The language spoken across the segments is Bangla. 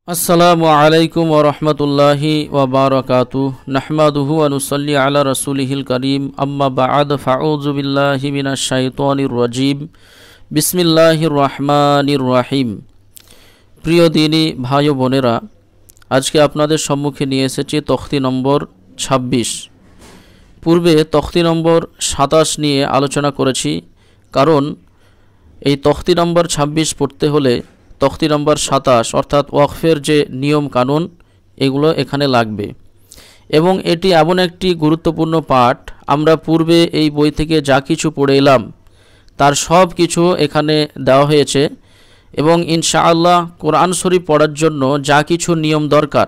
আসসালামু আলাইকুম ওয়া রাহমাতুল্লাহি ওয়া বারাকাতুহু নাহমাদুহু ওয়া নুসাল্লি আলা রাসূলিহিল কারীম আম্মা বা'দ ফাউযু বিল্লাহি মিনাশ শাইতানির রাজীম বিসমিল্লাহির রহমানির রহিম। প্রিয় দিনী ভাই ও বোনেরা, আজকে আপনাদের সম্মুখে নিয়ে এসেছি তখতি নম্বর ২৬। পূর্বে তখতি নম্বর ২৭ নিয়ে আলোচনা করেছি, কারণ এই তখতি নম্বর ২৬ পড়তে হলে তখতি নম্বর ২৭ অর্থাৎ ওয়াকফের যে নিয়ম কানুন এগুলো এখানে লাগবে, এবং এটি এমন একটি গুরুত্বপূর্ণ পাঠ, আমরা পূর্বে এই বই থেকে যা কিছু পড়ে এলাম তার সব কিছু এখানে দেওয়া হয়েছে, এবং ইনশাআল্লাহ কোরআন শরীফ পড়ার জন্য যা কিছু নিয়ম দরকার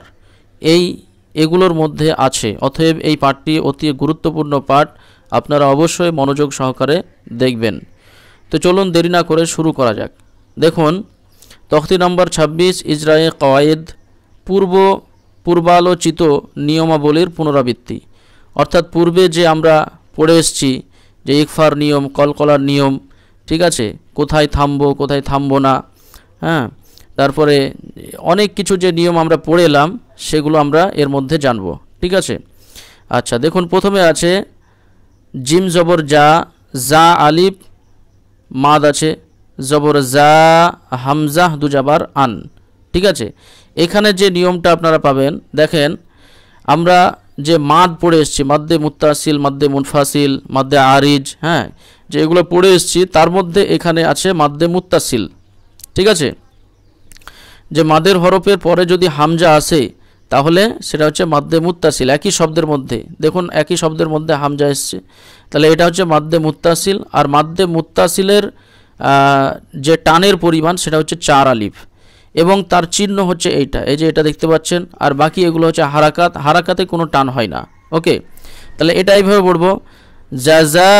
এগুলোর মধ্যে আছে। অতএব এই পাঠটি অতি গুরুত্বপূর্ণ পাঠ, আপনারা অবশ্যই মনোযোগ সহকারে দেখবেন। তো চলুন দেরি না করে শুরু করা যাক। দেখুন, তখতি নম্বর ২৬ ইজরায়ে কওয়ায়েদ, পূর্বালোচিত নিয়মাবলীর পুনরাবৃত্তি। অর্থাৎ পূর্বে যে আমরা পড়ে এসেছি যে ইকফার নিয়ম, কলকলার নিয়ম, ঠিক আছে, কোথায় থামবো কোথায় থামবো না, হ্যাঁ, তারপরে অনেক কিছু যে নিয়ম আমরা পড়ে এলাম সেগুলো আমরা এর মধ্যে জানবো, ঠিক আছে। আচ্ছা দেখুন, প্রথমে আছে জিম জবর যা, যা আলিফ মাদ আছে, জবর যা হামজা দুজাবার আন, ঠিক আছে। এখানে যে নিয়মটা আপনারা পাবেন, দেখেন আমরা যে মাদ পড়ে এসেছি, মাদ্দে মুত্তাসিল, মাদ্দে মুনফাসিল, মাদ্দে আরিজ, হ্যাঁ, যে এগুলো পড়ে এসেছি তার মধ্যে এখানে আছে মাদ্দে মুত্তাসিল, ঠিক আছে। যে মাদের হরফের পরে যদি হামজা আসে তাহলে সেটা হচ্ছে মাদ্দে মুত্তাসিল। একই শব্দের মধ্যে দেখুন, একই শব্দের মধ্যে হামজা এসছে, তাহলে এটা হচ্ছে মাদ্দে মুত্তাসিল। আর মাদ্দে মুত্তাসিলের যে টানের পরিমাণ সেটা হচ্ছে ৪ আলিফ, এবং তার চিহ্ন হচ্ছে এইটা, এই যে এটা দেখতে পাচ্ছেন। আর বাকি এগুলো হচ্ছে হারাকাত, হারাকাতে কোনো টান হয় না। ওকে, তাহলে এটা এইভাবে পড়বো, জাজা,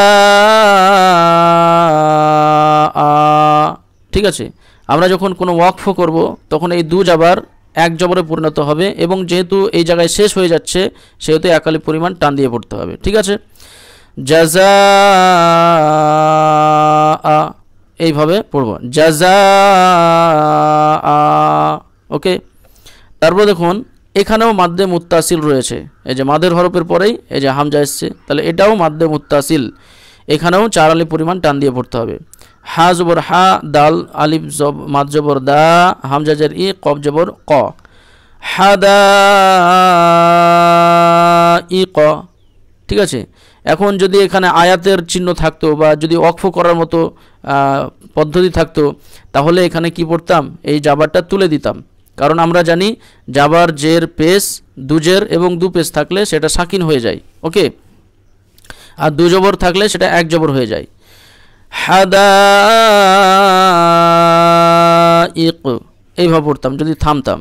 ঠিক আছে। আমরা যখন কোনো ওয়াকফ করব তখন এই দু জাবার এক জবরে পরিণত হবে, এবং যেহেতু এই জায়গায় শেষ হয়ে যাচ্ছে সেহেতু এক আলিফ পরিমাণ টান দিয়ে পড়তে হবে, ঠিক আছে। জাজা, এইভাবে পড়ব, জাজা। ওকে, তারপর দেখুন এখানেও মাদ্দে মুত্তাসিল রয়েছে, এই যে মাদের হরফের পরেই এই যে হামজা এসছে, তাহলে এটাও মাদ্দে মুত্তাসিল, এখানেও ৪ আলিফ পরিমাণ টান দিয়ে পড়তে হবে। হা জবর হা, দাল আলিফ মাদ জবর দা, হামজা জের ই, কফ জবর ক, হাদা ই ক, ঠিক আছে। এখন যদি এখানে আয়াতের চিহ্ন থাকতো বা যদি ওয়াকফ করার মতো পদ্ধতি থাকতো তাহলে এখানে কি পড়তাম, এই জাবারটা তুলে দিতাম, কারণ আমরা জানি জাবার জের পেশ, দুজের এবং দু পেশ থাকলে সেটা সাকিন হয়ে যায়। ওকে, আর দু জবর থাকলে সেটা এক জবর হয়ে যায়। হাদা ইক, এইভাবে পড়তাম যদি থামতাম,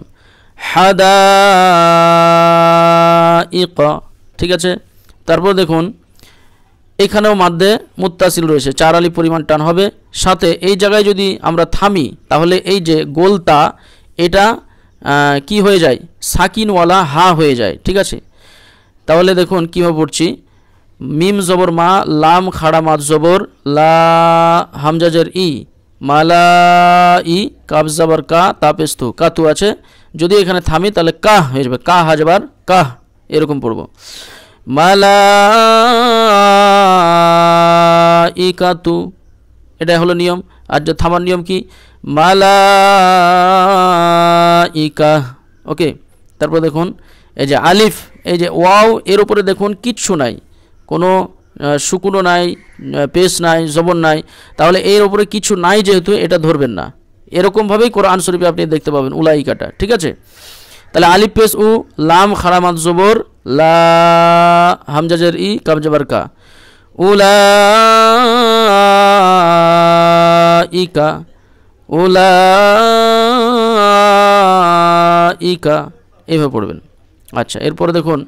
হাদা ইক, ঠিক আছে। তারপর দেখুন এখানেও মাদ্দে মুত্তাসিল রয়েছে, ৪ আলিফ পরিমাণ টান হবে, সাথে এই জায়গায় যদি আমরা থামি তাহলে এই যে গোলতা এটা কি হয়ে যায়, সাকিনওয়ালা হা হয়ে যায়, ঠিক আছে। তাহলে দেখুন কীভাবে পড়ছি, মিম জবর মা, লাম খাড়া মাদ জবর লা, হামজাজের ই, মালা ই, কাব জবর কা, তাপেস্তু, কাতু আছে, যদি এখানে থামি তাহলে কাহ হয়ে যাবে, কা হাজবার কাহ, এরকম পড়ব, মালাইকাতু, এটা হলো নিয়ম। আর যে থামার নিয়ম কি, মালাইকা। ওকে, তারপর দেখুন এই যে আলিফ, এই যে ওয়াও, এর উপরে দেখুন কিচ্ছু নাই, কোনো সুকুনও নাই, পেশ নাই, জবর নাই, তাহলে এর উপরে কিছু নাই যেহেতু এটা ধরবেন না। এরকমভাবেই কোরআন শরীফে আপনি দেখতে পাবেন উলাইকাটা, ঠিক আছে। তাহলে আলিফ পেশ উ, লাম খারামাত জবর লা, হামজাজের ই, কাব জবর কা, উলাইকা, উলাইকা, এইভাবে পড়বেন। আচ্ছা, এরপরে দেখুন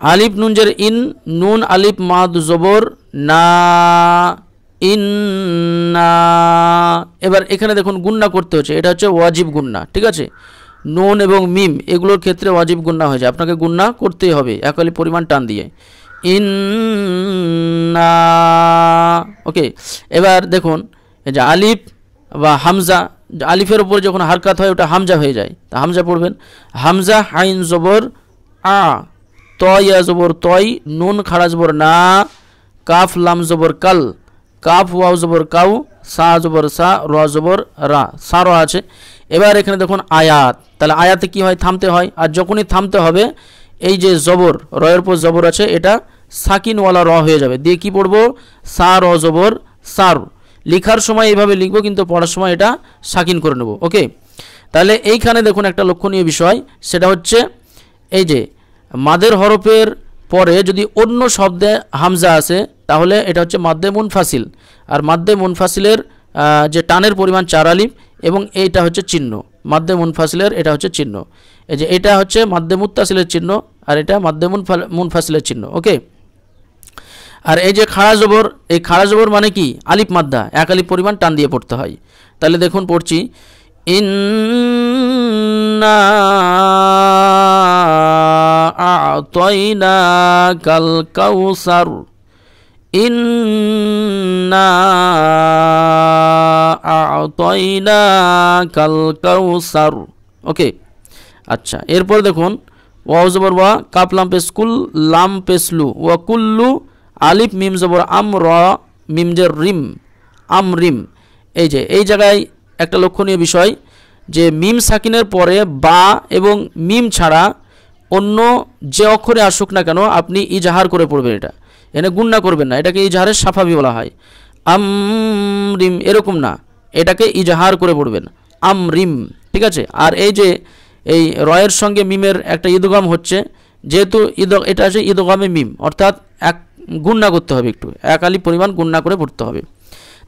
আলিফ নুনজের ইন, নুন আলিফ মাদ জবর না, ইন্না। এবার এখানে দেখুন গুন্না করতে হচ্ছে, এটা হচ্ছে ওয়াজিব গুন্না, ঠিক আছে। নুন এবং মিম এগুলোর ক্ষেত্রে ওয়াজিব গুন্না হয়ে যায়, আপনাকে গুন্না করতেই হবে এক আলিফ পরিমাণ টান দিয়ে, ইন্না। ওকে, এবার দেখুন এই যে আলিফ বা হামজা, আলিফের উপরে যখন হারকাত হয় ওটা হামজা হয়ে যায়, তা হামজা পড়বেন। হামজা আইন জবর আ, ত ইয়া জবর তয়, নুন খাড়া জবর না, কাফ লাম জবর কাল, কাফ ওয়াও জবর কাউ, সা জবর সা, র জবর রা, সা র আছে। এবার এখানে দেখুন আয়াত, তাহলে আয়াতে কি হয়, থামতে হয়। আর যখনই থামতে হবে এই যে জবর, রয়ের পর জবর আছে, এটা সাকিনওয়ালা র হয়ে যাবে, দিয়ে কি পড়বো, সা র জবর সার। লেখার সময় এইভাবে লিখবো, কিন্তু পড়ার সময় এটা সাকিন করে নেব। ওকে, তাহলে এইখানে দেখুন একটা লক্ষণীয় বিষয়, সেটা হচ্ছে এই যে মাদের হরফের পরে যদি অন্য শব্দে হামজা আসে তাহলে এটা হচ্ছে মাদ্দে মুনফাসিল। আর মাদ্দে মুনফাসিলের যে টানের পরিমাণ 4 আলিফ, এবং এইটা হচ্ছে চিহ্ন মাদ্দে মুনফাসিলের, এটা হচ্ছে চিহ্ন। এই যে এটা হচ্ছে মাদ্দে মুত্তাসিলের চিহ্ন, আর এটা মাদ্দে মুনফাসিলের চিহ্ন। ওকে, আর এই যে খাড়া জবর, এই খাড়া জবর মানে কি, আলিফ মাদ্দা 1 আলিফ পরিমাণ টান দিয়ে পড়তে হয়। তাহলে দেখুন পড়ছি, ইন্না আ'তাইনাকাল কাউসার, ইন্না আ'তাইনাকাল কাউসার। ওকে, আচ্ছা, এরপর দেখুন ওয়াও জবর ওয়া, কাফ লাম পেশ কুল, লাম পেশ লু, ওয়া কুল্লু, আলিফ মিম জবর আম, র মিম জের রিম, আম রিম। এই যে এই জায়গায় একটা লক্ষণীয় বিষয়, যে মিম সাকিনের পরে বা এবং মিম ছাড়া অন্য যে অক্ষরে আসুক না কেন আপনি ইজাহার করে পড়বেন, এটা এনে গুণনা করবেন না, এটাকে ইজাহারের সাফাবি বলা হয়। আম রিম এরকম না, এটাকে ইজাহার করে পড়বেন, আম রিম, ঠিক আছে। আর এই যে এই রয়ের সঙ্গে মিমের একটা ইদগাম হচ্ছে, যেহেতু এটা আছে ইদগামে মিম, অর্থাৎ এক গুণনা করতে হবে, একটু 1 আলিফ পরিমাণ গুণনা করে পড়তে হবে।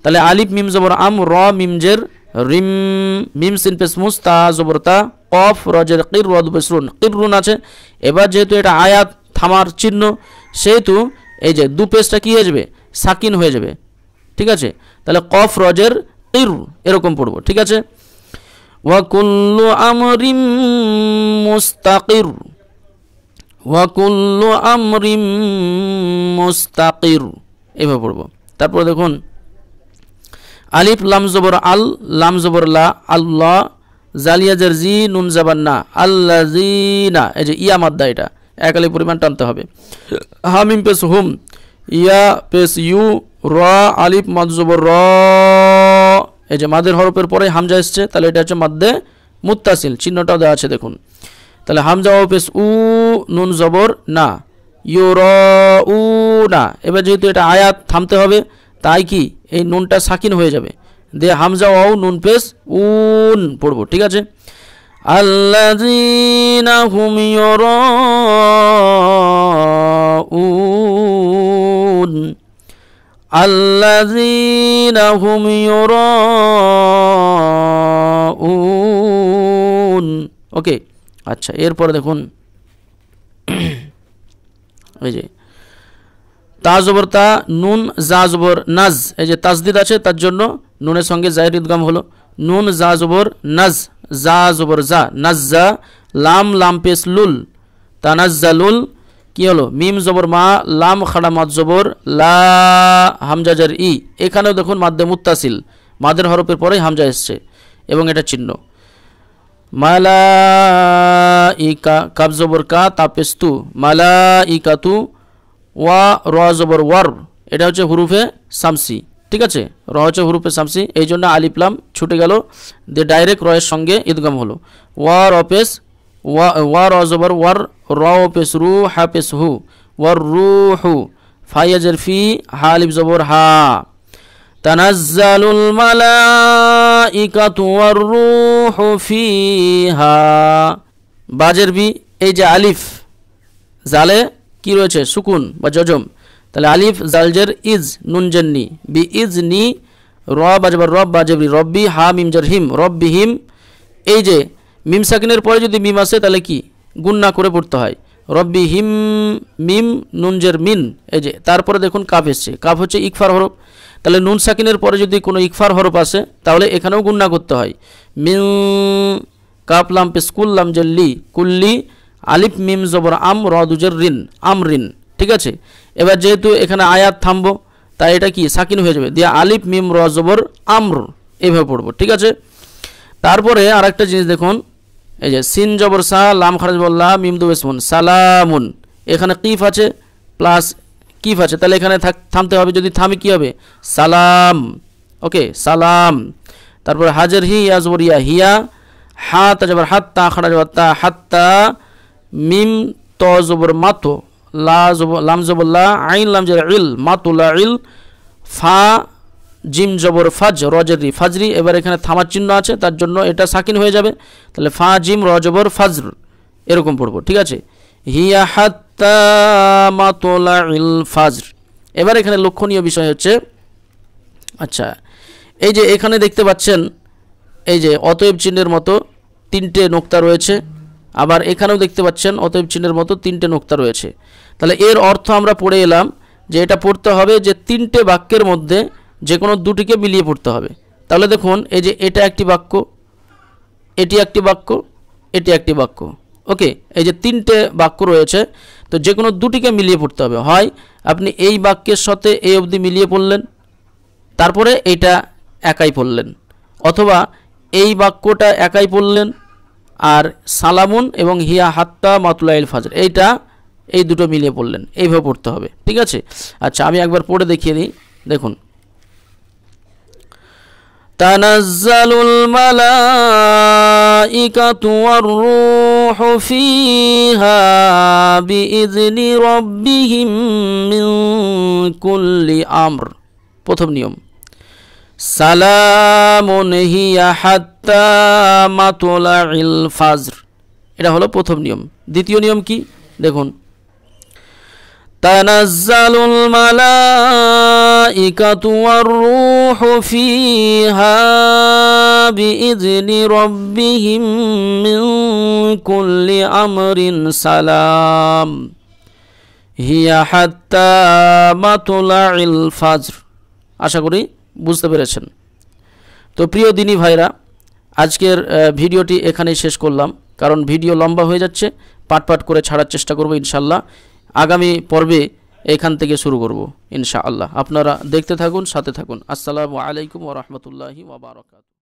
তাহলে আলিফ মিম জবর আম, র মিম জের রিম, মিম সিন পেশ মুস, তা জবর তা, কফ রজের কির, রদ পেশরুন, কিররুন আছে। এবার যেহেতু এটা আয়াত থামার চিহ্ন, সেহেতু এই যে দু পেশটা কি হয়ে যাবে, সাকিন হয়ে যাবে, ঠিক আছে। তাহলে কফ রজের কির এরকম পড়বো, ঠিক আছে। ওয়া কুল্লু আমরিম মুস্তাকির, ওয়া কুল্লু আমরিম মুস্তাকির, এভাবে পড়বো। তারপর দেখুন আলিফ লাম জবর আল, লাম জবর লা, আল্লাহ, জালিয়া জের জি, নুন জাবান না, আল্লাযিনা, এই যে ইয়া মাদ্দা, এটা 1 আলিফ পরিমাণ টানতে হবে। হামিম পেশ হুম, ইয়া পেশ ইউ, র আলিফ মাদ জবর র, এই যে মাদের হরফের পরে হামজা এসছে, তাহলে এটা হচ্ছে মাদ্দে মুত্তাসিল, চিহ্নটাও দেওয়া আছে দেখুন। তাহলে হামজা ও পেশ উ, নুন জবর না, ইউ র উ না। এবার যেহেতু এটা আয়াত থামতে হবে, তাই কি এই নুনটা সাকিন হয়ে যাবে, দিয়ে হামজা ও নুন পেশ উন পড়বো, ঠিক আছে। আল্লাযীনা হুম ইউরাউন, আল্লাযীনা হুম ইউরাউন। ওকে, আচ্ছা, এরপরে দেখুন এই যে তা জবর তা, নুন জা জবর নাজ, এই যে তাসদিদ আছে তার জন্য নুনের সঙ্গে জায়ের ইদগাম হলো, নুন জা জবর নাজ, জা জবর জা, নাজ্জা, লাম লাম পেশ লুল, তানাজ্জালুল, কি হলো, মিম জবর মা, লাম খাড়া মাদ জবর লা, হামজা জার ই। এখানেও দেখুন মাদ্দে মুত্তাসিল, মাদের হরফের পরে হামজা এসছে এবং এটা চিহ্ন। মালাইকা, কাব জবর কা, তা পেশ তু, মালাইকাতু, ওয়া র জবর ওয়ার, এটা হচ্ছে হুরুফে সামসি, ঠিক আছে। র হচ্ছে হুরুফে সামসি, এই জন্য আলিফ লাম ছুটে গেল, দিয়ে ডাইরেক্ট রয়ের সঙ্গে ইদগাম হলো। ওয়া র পেশ ওয়া র জবর ওয়ার, র পেশ রু, হা পেশ হু, ওয়ার রুহু, ফাইয়াজের ফি, হা আলিফ জবর হা। তানাজ্জালুল মালাইকাতু ওয়ার রুহু ফিহা, বাজের বি, এই যে আলিফ জালে কি রয়েছে, সুকুন বা জজম, তাহলে আলিফ জালজের ইজ, নুন জন্নি, বি ইজ নি, র বাজবার রব, বাজবরি রব্বি, হা মিম জার হিম, রব্বি হিম। এই যে মিম সাকিনের পরে যদি মিম আসে তাহলে কি গুণনা করে পড়তে হয়, রব্বি হিম মিম, নুন জের মিন। এই যে তারপরে দেখুন কাফ এসছে, কাফ হচ্ছে ইকফার হরফ, তাহলে নুন সাকিনের পরে যদি কোনো ইকফার হরফ আসে তাহলে এখানেও গুণনা করতে হয়, মিন, কাফ লাম পেশ কুল, লাম জের লি, কুল্লি, আলিফ মিম জবর আম, র দুজের রিন, আমরিন, ঠিক আছে। এবার যেহেতু এখানে আয়াত থামবো, তাই এটা কি সাকিন হয়ে যাবে, দিয়ে আলিফ মিম র জবর আমর, এইভাবে পড়বো, ঠিক আছে। তারপরে আরেকটা জিনিস দেখুন, এই যে সিন জবর সা লাম খারাজ বল্লা মিম দু বেসমুন সালামুন, এখানে কিফ আছে প্লাস কিফ আছে, তাহলে এখানে থামতে হবে, যদি থামি কি হবে সালাম, ওকে সালাম। তারপরে হাজার হি ইয়া জবর ইয়া হিয়া, হা তা জবর হাত্তা খারাজ ওয়াত্তা হাত্তা, মিম ত জবর মাতো, লা জবর লাম জবর লা, আইন লাম জবর ইল মাতুলা ইল, ফা জিম জবর ফাজ রজরি ফাজরি। এবার এখানে থামার চিহ্ন আছে তার জন্য এটা সাকিন হয়ে যাবে, তাহলে ফা জিম র জবর ফাজর, এরকম পড়বো, ঠিক আছে। হিয়া হাত্তা মাতুলা ইল ফাজর। এবার এখানে লক্ষণীয় বিষয় হচ্ছে, আচ্ছা এই যে এখানে দেখতে পাচ্ছেন এই যে অতএব চিহ্নের মতো 3টে নোক্তা রয়েছে, আবার এখানেও দেখতে পাচ্ছেন অতএব চিহ্নের মতো 3টে নোক্তা রয়েছে। তাহলে এর অর্থ আমরা পড়ে এলাম যে এটা পড়তে হবে যে 3টে বাক্যের মধ্যে যে কোনো দুটিকে মিলিয়ে পড়তে হবে। তাহলে দেখুন এই যে এটা একটি বাক্য, এটি একটি বাক্য, এটি একটি বাক্য, ওকে। এই যে 3টে বাক্য রয়েছে, তো যে কোনো দুটিকে মিলিয়ে পড়তে হবে। হয় আপনি এই বাক্যের সাথে এই অবধি মিলিয়ে পড়লেন, তারপরে এইটা একাই পড়লেন, অথবা এই বাক্যটা একাই পড়লেন আর সালামুন এবং হিয়া হাত্তা মাতুলাইল ফাজর এইটা এই দুটো মিলিয়ে পড়লেন, এইভাবে পড়তে হবে, ঠিক আছে। আচ্ছা আমি একবার পড়ে দেখিয়ে দিই, দেখুন তানাজ্জালুল মালাইকাতু ওয়ার রূহু ফিহা বিইذনি রাব্বিহিম মিন কুল্লি আমর। প্রথম নিয়ম সালামুন হিয়া হাত্তা মাতুলাইল ফাজর, এটা হলো প্রথম নিয়ম। দ্বিতীয় নিয়ম কি দেখুন, তানাজ্জালুল মালাইকাতু ওয়ার রূহু ফিহা বিইذনি রাব্বিহিম মিন কুল্লি আমরিন সালাম হিয়া হাত্তা মাতুলাইল ফাজর। আশা করি বুঝতে পেরেছেন। তো প্রিয় দিনী ভাইরা, আজকের ভিডিওটি এখানেই শেষ করলাম, কারণ ভিডিও লম্বা হয়ে যাচ্ছে, পাট পাট করে ছাড়ার চেষ্টা করব ইনশাআল্লাহ। আগামী পর্বে এখান থেকে শুরু করব ইনশাআল্লাহ। আপনারা দেখতে থাকুন, সাথে থাকুন। আসসালামু আলাইকুম ওয়া রাহমাতুল্লাহি ওয়া বারাকাতুহু।